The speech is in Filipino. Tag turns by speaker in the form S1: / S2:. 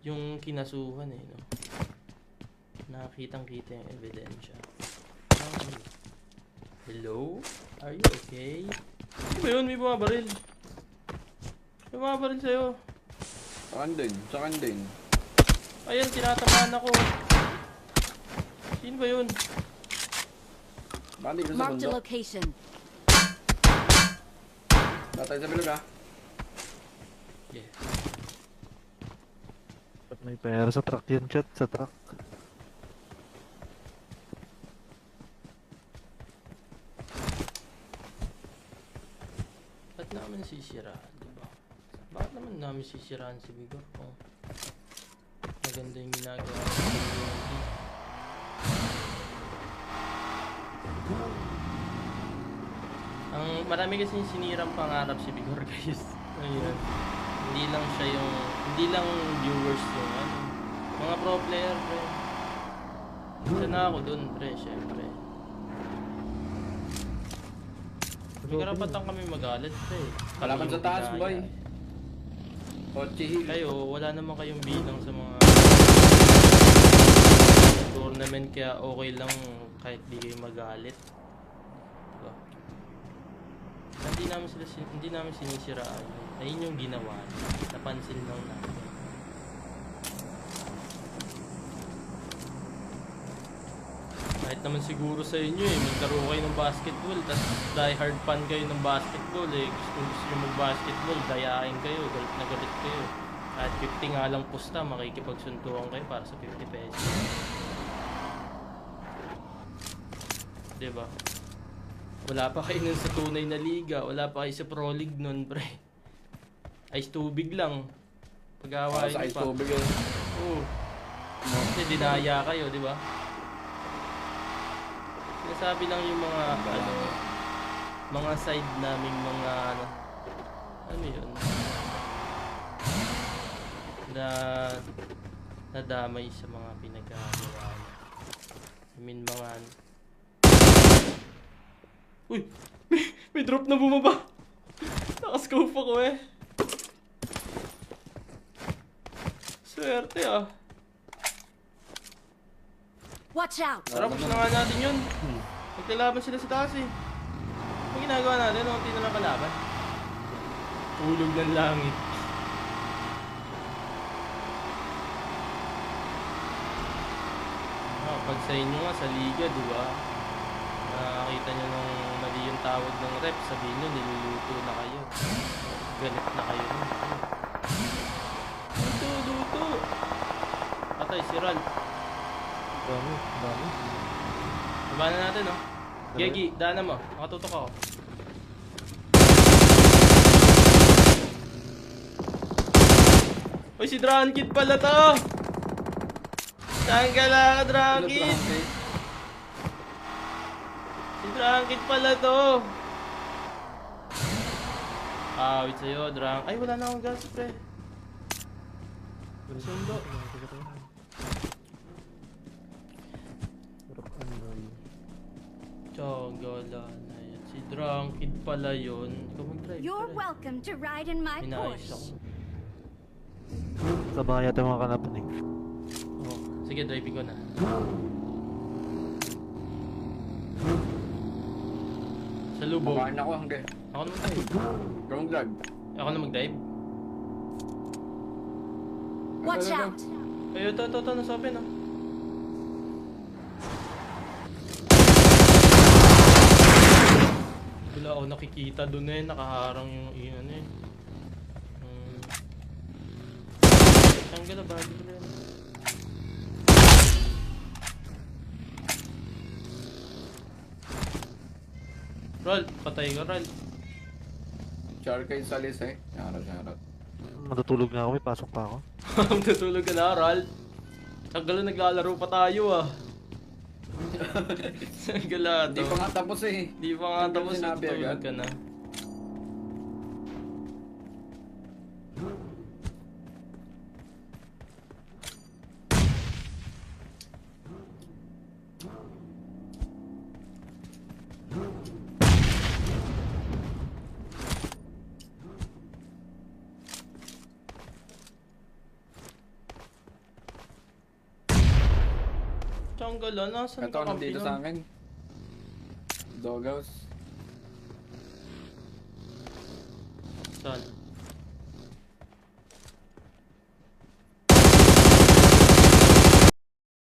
S1: yung kinasuhan eh, no? Nakakitang-kita yung ebidensya. Hello? Are you okay? Ano ba yun? May bumabaril. May bumabaril sa'yo.
S2: Sakan din.
S1: Ayan, tinatamaan ako. Sino ba yun?
S2: Bandi ka sa
S3: Marked a
S2: bundok.
S3: location.
S2: Tatay sa bilog, ha?
S1: Yeah.
S4: Ba't may pera sa truck yan, chat? Sa truck.
S1: Ba't namin sisiraan, diba? Bakit naman namin sisiraan si Bigor? Oh. Maganda yung ginagawa ng community. Ang marami kasi sinirang pangarap si Bigor, guys. Ayun. Hindi lang viewers yung ano. Mga pro player, pre. Isa na ako dun, pre, syempre. May karapatan kami magalit, pre.
S2: Kalaban sa taas, boy. Ochihi.
S1: Kayo, wala naman kayong bilang sa mga tournament, kaya okay lang kahit di kayo magalit. Diba? Hindi namin sinisiraan. Ayun yung ginawa. Napansin lang natin. Kahit naman siguro sa inyo eh, magkaro kayo ng basketball, tapos die hard fan kayo ng basketball eh. Gusto nyo mag-basketball, dayain kayo, galit na galit kayo. At 50 nga lang pusta, makikipagsuntukan kayo para sa 50 pesos. Diba? Wala pa kayo nun sa tunay na liga, wala pa kayo sa Pro League nun, pre. Ice tubig lang. Pag-awain
S2: Sa
S1: nyo
S2: ice
S1: pa.
S2: tubig yun.
S1: Oo. Kasi dinaya kayo, di ba? Sinasabi lang yung mga, mga side naming mga, ano yun? Na nadamay sa mga pinagagawa niya. I mean, mga, uy! May drop na bumaba! Nakascope ako eh. Swerte ah.
S3: Watch out!
S1: Tara, push na nga natin yun. Magkalaban sila sa taas eh. Ano ginagawa natin? Unti na lang kalaban. Ulog ng langit. Pag sa inyo nga, sa liga, di ba? Nakakita nyo nung mali yung tawag ng rep, sabihin nyo, niluluto na kayo. Galit na kayo. Luto! Patay, si Ral.
S4: Dami.
S1: Baba na natin, oh. Gegi, daanan mo. Nakatutok ako. Uy, si Drankid pala to! Saan ka lang, Drankid? Si Drankid pala to! Wait sa'yo, Drank. Ay, wala na akong gas, pre. Sundo. Tsagala na yan. Si Drankid pala yun. Ikaw mag-drive.
S3: You're
S1: tara.
S3: welcome to ride in my
S1: Inayos
S3: Porsche.
S1: ako.
S4: Sa bahay yata mga kanapan eh.
S1: Oh, sige, driving ko na. Sa lubog.
S2: Makain ako hanggang.
S1: Ako na mag-drive.
S2: Gawang drag.
S1: Ako na mag-drive.
S3: Watch out!
S1: Ay, ito, nasa open, oh. Wala ako nakikita dun eh, nakaharang yung iyan eh. Tanggal na bagay ko rin. Rol, patay ka, Rol.
S2: Char kayo sa list eh. Shoutout.
S4: Matutulog na ako, may pasok pa ako.
S1: Natulog ka na, Rol. Tanggal na naglalaro pa tayo ah. Tanggal
S2: Hindi pa nga tapos eh.
S1: Di pa nga
S2: Tanggal
S1: tapos,
S2: sinabi
S1: natulog
S2: agad.
S1: ka na. Jungle, nasan
S2: Ito,
S1: ka
S2: nandito sa akin. Doghouse.
S1: Saan?